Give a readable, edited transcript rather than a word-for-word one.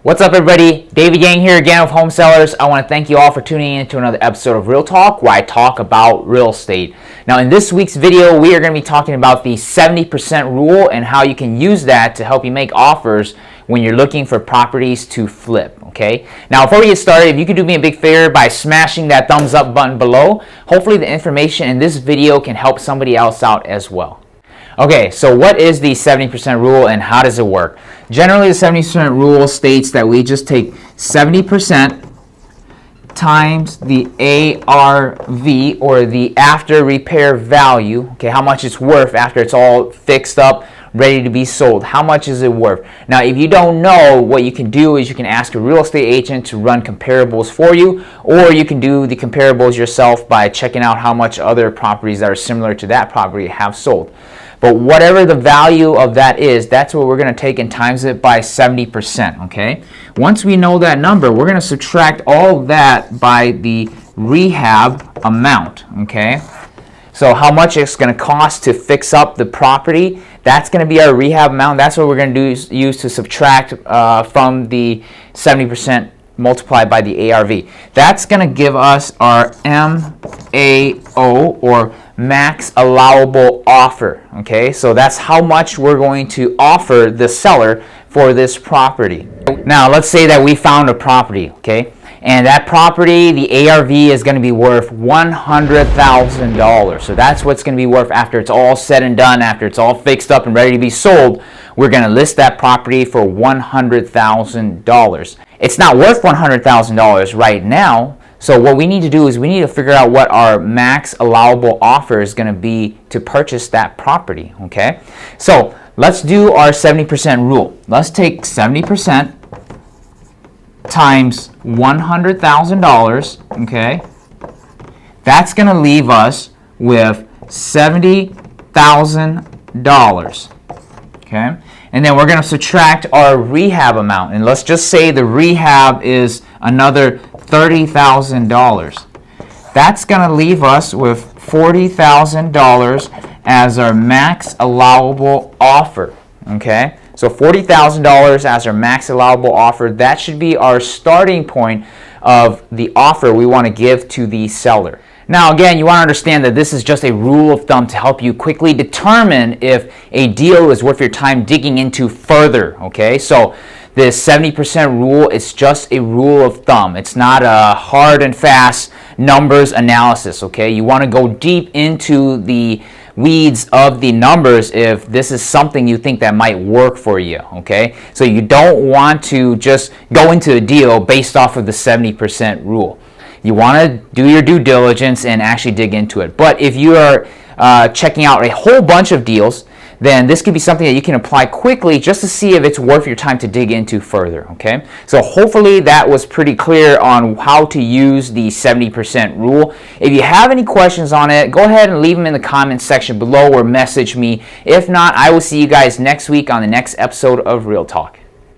What's up, everybody? David Yang here again with Home Sellers. I want to thank you all for tuning in to another episode of Real Talk, where I talk about real estate. Now, in this week's video, we are going to be talking about the 70% rule and how you can use that to help you make offers when you're looking for properties to flip, okay? Now, before we get started, if you could do me a big favor by smashing that thumbs up button below, hopefully the information in this video can help somebody else out as well. Okay, so what is the 70% rule and how does it work? Generally, the 70% rule states that we just take 70% times the ARV, or the after repair value, okay, how much it's worth after it's all fixed up, ready to be sold. How much is it worth? Now, if you don't know, what you can do is you can ask a real estate agent to run comparables for you, or you can do the comparables yourself by checking out how much other properties that are similar to that property have sold. But whatever the value of that is, that's what we're going to take and times it by 70%, okay? Once we know that number, we're going to subtract all of that by the rehab amount, okay? So how much it's going to cost to fix up the property, that's going to be our rehab amount. That's what we're going to use to subtract from the 70% multiplied by the ARV. That's going to give us our MAO, or max allowable offer, okay? So that's how much we're going to offer the seller for this property. Now, let's say that we found a property, okay? And that property, the ARV is going to be worth $100,000. So that's what's going to be worth after it's all said and done, after it's all fixed up and ready to be sold. We're going to list that property for $100,000. It's not worth $100,000 right now. So what we need to do is we need to figure out what our max allowable offer is going to be to purchase that property, okay? So let's do our 70% rule. Let's take 70% times $100,000, okay? That's going to leave us with $70,000, okay? And then we're going to subtract our rehab amount. And let's just say the rehab is another $30,000. That's going to leave us with $40,000 as our max allowable offer, okay? So $40,000 as our max allowable offer. That should be our starting point of the offer we want to give to the seller. Now, again, you want to understand that this is just a rule of thumb to help you quickly determine if a deal is worth your time digging into further, okay? So this 70% rule is just a rule of thumb. It's not a hard and fast numbers analysis, okay? You want to go deep into the weeds of the numbers if this is something you think that might work for you, okay? So you don't want to just go into a deal based off of the 70% rule. You want to do your due diligence and actually dig into it. But if you are checking out a whole bunch of deals, then this could be something that you can apply quickly just to see if it's worth your time to dig into further, okay? So hopefully that was pretty clear on how to use the 70% rule. If you have any questions on it, go ahead and leave them in the comments section below or message me. If not, I will see you guys next week on the next episode of Real Talk.